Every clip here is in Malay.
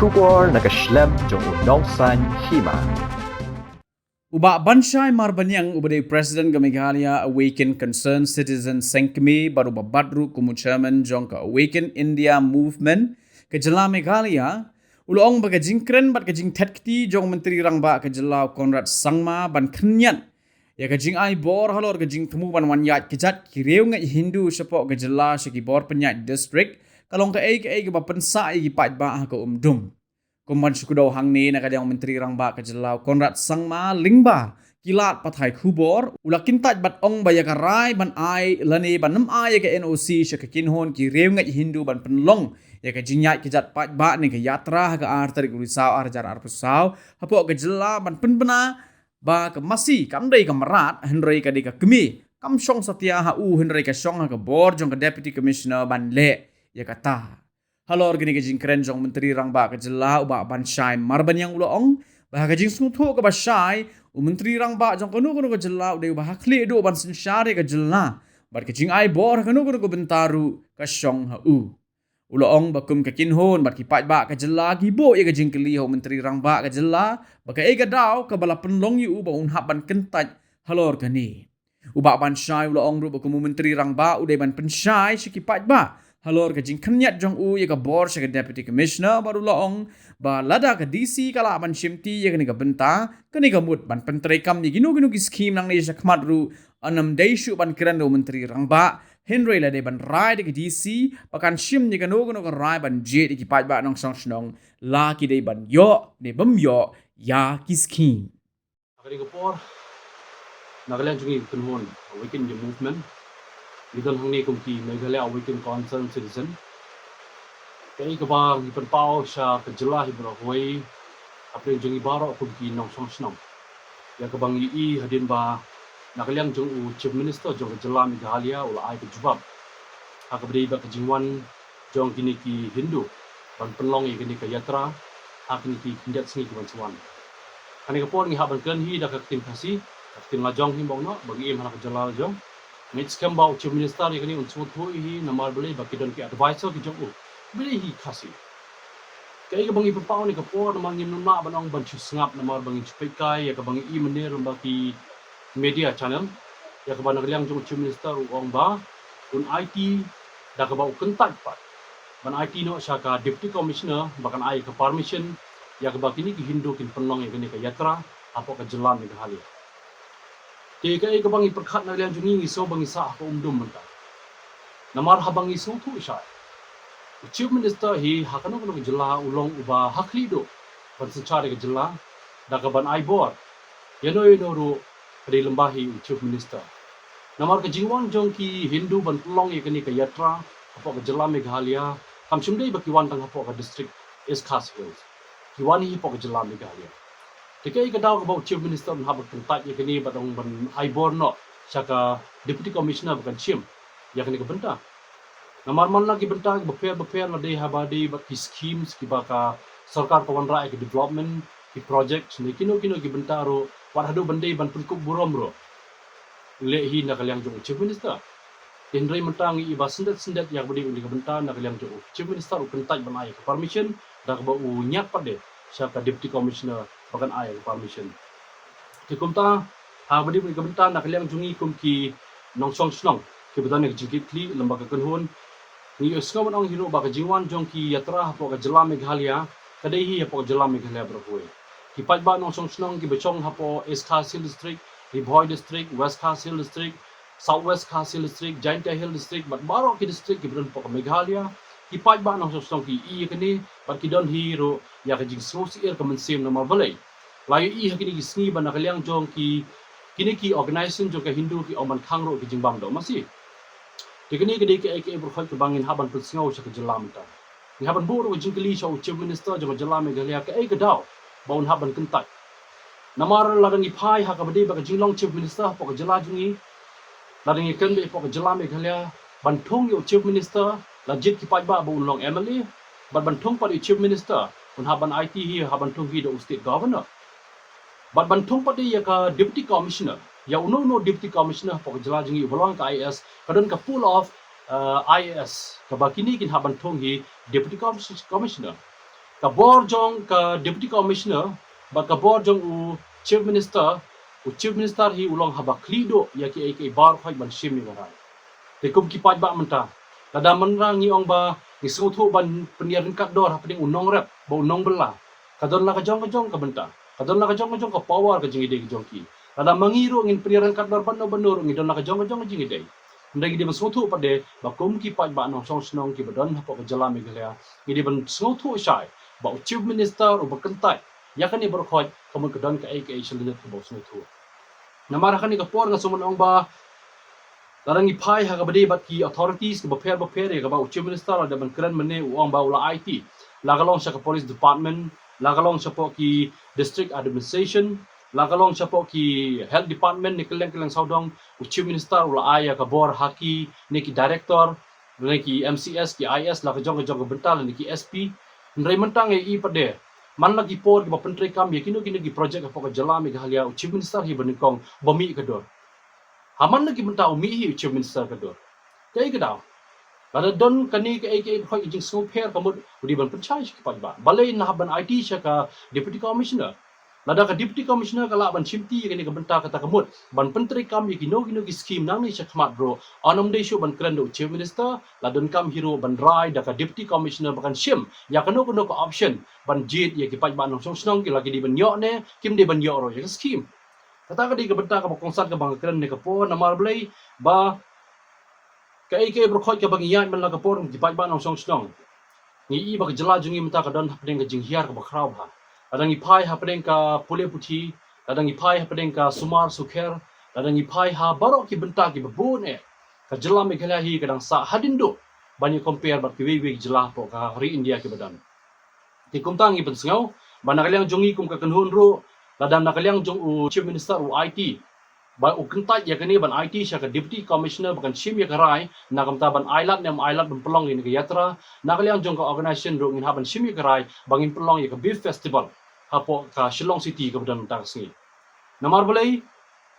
Kubor nakaslem jong unongsan hima. Uba banshai marbanyang ubade President ga Meghalaya Awaken Concerned Citizen Senkmi baru babadru kumu chairman jong ka Awaken India Movement ke jela Meghalaya ulong baga jingkren bat ka jing tetkti jong menteri rangba ke jela Konrad Sangma ban khnyan ya ka jing ai bor halor ka jing temu ban wanyat kejat kireu ngai Hindu sepok ke jela seki bor penyat district kalong ka ai ga pensa i pat ba ka umdum Kuman syukudau hang ni nak yang menteri rangba ke jelau Konrad Sangma lingba kilat pathai khubor ulakin taj bat ong baya ka rai ban ai lani ban nam ai ka NOC sya ka kinhon ki reu ngai Hindu ban penlong ya ka jinyat ke jat pat ba ni ka yatra ka artarik risau arjar arpusau hapo ka jela ban penbena ba ka masi kamdai ka merat henrei ka di ka kemi kam syong satya ha u henrei ka syong ka bor jong ka deputy commissioner ban le ya kata Halor gini kejing keren jong menteri rangba ke jela uba banshai marban yang uloong bah kejing smutu ke basyai menteri rangba jong kono ke jela udah bah kli do ban sensyare ke jela bar kejing ai bor kono ke bentaru ke syong ha u uloong bakum ke kinhon bar kipat ba ke jela gibo ye kejing keli ho menteri rangba ke jela ba ke ga dau ke bala penlong yu ba un hab ban kentaj halor gani uba banshai uloong ru bakum menteri rangba udah ban pensyai sikipat ba Halor ke jing kenyat jong u ye ka bor sya ka deputy commissioner baru laong ba lada ka DC kala ban shimti ye ka ni ka benta ka ni ka mut ban pentrai kam ni ginu ki scheme nang ni sya khmat ru anam dai shu ban kiran do menteri rangba Henry la de ban rai de ka DC pakan shim ni ka no ka rai ban je ki pat ba nong song snong la ki dei ban yo ne bam yo ya ki scheme Akari ka por nagalan jungi kunhon Awaken the movement Lidon hang ni kumki Meghalaya Awaken Concerned Citizen. Kaya kabang ipanpaw siya kajela hibrahway apre jeng ibaro kumki nong song snong. Ya kabang hadin ba nakalyang jeng u chief minister jeng kajela Meghalaya ula ay kajubab. Hakabri ba kajingwan jeng kini ki Hindu ban penlong i kini ka yatra hakini ki kinjat singi ki bansuan. Kani kapor ngi haban kenhi da kaktim kasi kaktim lajong himbong no bagi im hanak kajela jong. Mits kembau chief minister yakni unsur tu hi namar beli baki don ki advisor ki jogu beli hi khasi kai ka bangi pau ni ka por namang nim na banong ban chu sngap namar bangi chupai ya ka bangi i menir baki media channel ya ka banang liang jong chief minister ong ba un IT da ka bau kentat pat ban IT no sya ka deputy commissioner bakan ai ka permission ya ka baki ni ki Hindu kin penlong yakni ka yatra apa ka jelam Meghalaya Tiga eka bangi perkat na liang jungi iso bangi sah ko umdum mentah. Namar habang iso tu isya. Chief minister hi hakano kono ke jela ulong uba hakli do. Ban secara ke jela dakaban ai bor. Yano ru di lembahi chief minister. Namar ke jingwang jong ki Hindu ban pelong ye kini ke yatra apa ke jela Meghalaya kam sumdei bakiwan tang apa ke district Eskhas Hills. Kiwan hi apa ke jela Meghalaya. Tikai ka daw about chief minister ng habag kentat ya kini batong ban aibor no saka deputy commissioner bakan chim ya kini ka benta namarman lagi benta beper na dei habadi bat ki schemes ki baka sarkar kawan rai ki development ki projects ni kino ki benta ro war hadu bandei ban pun burom ro lehi na kalyang jong chief minister Henry mentang i ba sendet yang budi undi ka benta na kalyang jong chief minister kentat ban ai ka permission da ka ba u nyak pade saka deputy commissioner bakan ay permission. Tikumta habadi beri kebenta nak liang jungi kumki nong song snong ki betan ki jikit kli lembaga kenhon ni usngam ong hiro ba jingwan jong ki yatra hapo ka jela Meghalaya kadai hi hapo jela Meghalaya berhoi. Ki pat ba nong song snong ki bechong hapo Eskhas Hill district, Ribhoi district, West Khas Hill district, South West Khas Hill district, Jaintia Hill district, but baro ki district ki betan po ka Meghalaya ki pat ba nong song snong ki i kini but ki don hiro ya ka jing so si ka mensem na mabalay layo i hakini ki sngi ban nakaliang jong ki kini ki organization jong ka Hindu ki oman khangro ki jingbam do masi tikini ki deke eke berkhot ke bangin haban pelsngau sa ka jelam ta ni haban buru jing kili sa chief minister jong jelam Meghalaya ka eke daw baun haban kentat namar ladang i phai ha ka badi ba ka jinglong chief minister po ka jela jungi ladang i kan be po ka jelam Meghalaya ban thong yo chief minister lajit ki pai ba baun long MLA ban thong pa chief minister un haban IT hi haban thong hi do state governor But bantung pati ya ka deputy commissioner. Ya no deputy commissioner po jela jingi bolong ka IS kadon ka full of IS ka bakini kin haban thong hi deputy commissioner. kabor jong ka deputy commissioner ba kabor jong u chief minister hi ulong habakli do ya ki bar khoi ban shim ni garai te kum ki paj ba menta kada menrang ni ong ba ni sutu ban penyarin kat dor hapding unong rep ba unong bela kadon la ka jong ka benta kadon la ka jong ka power ka jingi de jong ki kada mangiru ngin penyarin kat dor ban no banur ngidon la ka jong jingi de ndai di ban sutu pade ba kum ki paj ba no song snong ki badon hapo ka jala megalaya ngidi ban sutu shai ba chief minister u bakentai ya kan ni berkhoi kamu kedon ka ai seledet ka bos tu namara kan ni ka por nga sumun ong ba darang ni pai ha ka bade bat ki authorities ka baper ya ka ba chief minister ada ban kran mene ong ba ula IT lagalong sa ka police department lagalong sa po ki district administration lagalong sa po ki health department ni keleng saudong chief minister ula aya ka bor haki ni ki director ni ki MCS ki IS la ka jong bental ni ki SP ndrai mentang i pade man lagi por ki pentri kam ye kino ki project apa ka jala mi halia chief minister hi banikong bami ka dor haman lagi benta umi hi chief minister ka dor kai ka daw kada don kani ka ai khoi jing so pher kamut udi ban percaya ki pa ba balai na ban IT sha ka deputy commissioner lada ka deputy commissioner kala ban chimti kani ka benta kata kamut ban pentri kam ye kino ki scheme nang ni sha khmat bro anom de shu ban kran do chief minister ladon kam hero ban rai da ka deputy commissioner bakan shim ya kano ka option ban jit ye ki paj ban song snong ki lagi di ban yo ne kim di ban yo ro ye scheme kata ka di ka benta ka kongsat ka bang kran ne ka po na mar blai ba kai berkhoi ka bang yan man la ka por ki paj ban song snong ni i ba ka jala jungi mata ka don hapdeng ka jing hiar ka ba khrau ha adang ipai hapdeng ka pule puti adang ipai hapdeng ka sumar sukher adang ipai ha barok ki benta ki babun ka jala meghalaya hi kadang sa hadindo banyak compare bat ki wewe jala po ka hari India ki badan ti kumtang i pensngau banakalyang jongi kum ka kanhun ro ladam nakalyang jong u chief minister u IT ba u kentat ya kani ban IT sya ka deputy commissioner bakan shim ya karai nakamta ban island ban pelong ini ke yatra nakalyang jong ka organization ro ngin haban shim ya karai bangin pelong ya ka beef festival hapo ka Shillong City ka badan ta singi namar boleh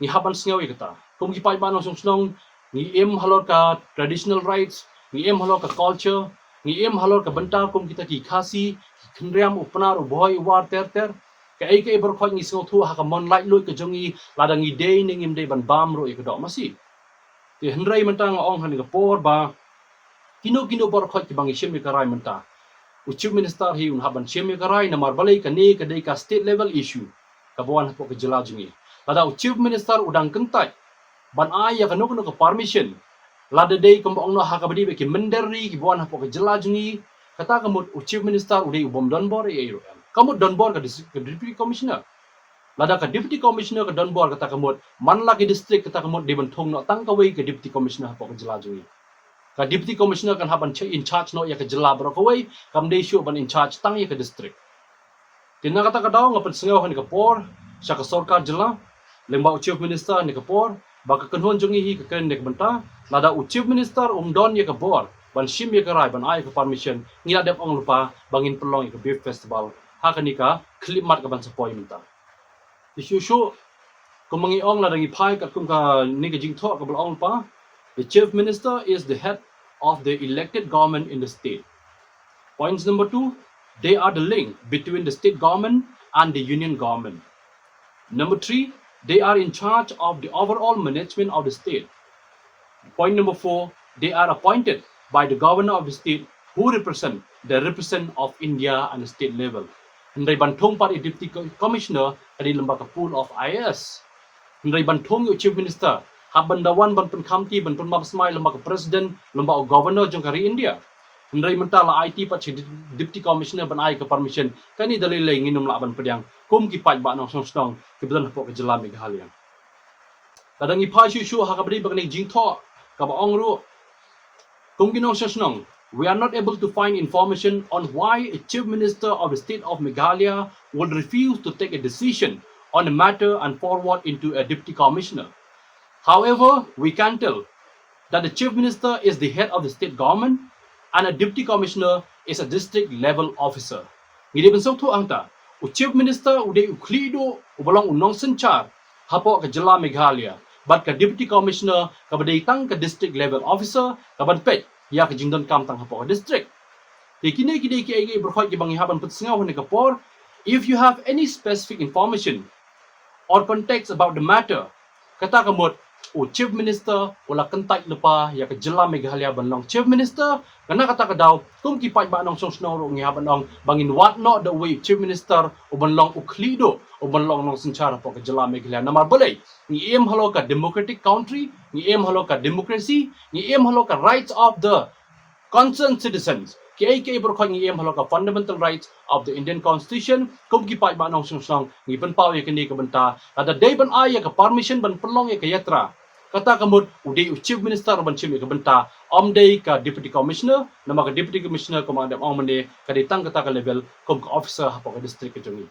ni haban singau ya kata kum ki pai ban song snong ni em halor ka traditional rights ni em halor ka culture ni em halor ka benta kum kita ki khasi khnriam upnar u boy war ter ka ai berkhoi ni singau thu ha ka mon lai lui ka jongi ladang i day ning im day ban bam ro ikadok masi ti hnrai mentang ong han ka por ba kino berkhoi ki bangi shim ka rai menta u chief minister hi un haban shim ka rai na mar balai ka ni ka dei ka state level issue ka buan hapo ka jela jongi lada u chief minister udang kentai ban ai ya kanu ka permission lada dei kum ong no ha ka badi be ki menderi ki buan hapo ka jela jongi kata kamut u chief minister udei ubom don bor e ro kamut don bor ka deputy commissioner lada ka deputy commissioner ka don bor kata kamut man lagi district kata kamut de ban thong no tang ka wei ka deputy commissioner hapo ka jela jongi ka deputy commissioner kan haban in charge no ya ka jela bro ka wei kam de shu ban in charge tang ya ka district tinna kata ka daw ngapan singau han ka por sa ka sarkar jela lemba chief minister ni ka por ba ka kanhon jongi hi ka kan nek banta lada u chief minister don ya ka bor ban shim ya ka rai ban ai ka permission ngira dep ong lupa bangin pelong ya ka beef festival ha ka ni ka clip mat ka ban sapoi minta isu kumangi ong la dangi pai ka kum ka ni ka jing tho ka bal ong pa the chief minister is the head of the elected government in the state points number 2 they are the link between the state government and the union government number 3 they are in charge of the overall management of the state point number 4 they are appointed by the governor of the state who represent of India and the state level Ndai banthong par deputy commissioner kadi lembaga pool of IS Ndai banthong yu chief minister haban dawan ban pen khamti ban pen mabsmai lembaga president lembaga governor jong kari India Ndai mentala IT pat deputy commissioner ban ai ka permission kani dalilai nginum la ban pedang kum ki paj ba nong song ki bedan hapo ka jela meghalaya kadang i phai shu ha ka bri bagni jing tho ka ba ong ru kum ki nong song we are not able to find information on why a chief minister of the state of Meghalaya would refuse to take a decision on a matter and forward into a deputy commissioner. However, we can tell that the chief minister is the head of the state government and a deputy commissioner is a district level officer. Ngide ben sok thu angta, u chief minister ude uklido ubalong unong senchar hapo ka jela Meghalaya, but ka deputy commissioner ka badai tang ka district level officer ka ban pet ya ka jingdon kam tang hapo district kini ki berkhoi ki bang haban petsengau ni kapor, if you have any specific information or context about the matter, kata kamut, Chief Minister wala kentai lepa ya ke jela Meghalaya banlong Chief Minister kana kata kadaw kum kipai ba nong song snow ngi haban nong bangin what not the way Chief Minister o banlong uklido o banlong nong sencara po ke jela Meghalaya namar boleh ni em halo ka democratic country ni em halo ka democracy ni em halo ka rights of the concerned citizens KAK berkhoi ngi em halo ka fundamental rights of the Indian Constitution kum kipai ba nong song ngi ban pau ya kini ka banta kada day ban ay ka permission ban perlong ya ka yatra kata kamut udi Chief Minister ban chim ka banta day ka Deputy Commissioner nama ka Deputy Commissioner komanda mande ka ditang kata ka level kum ka officer hapo ka district ka jongi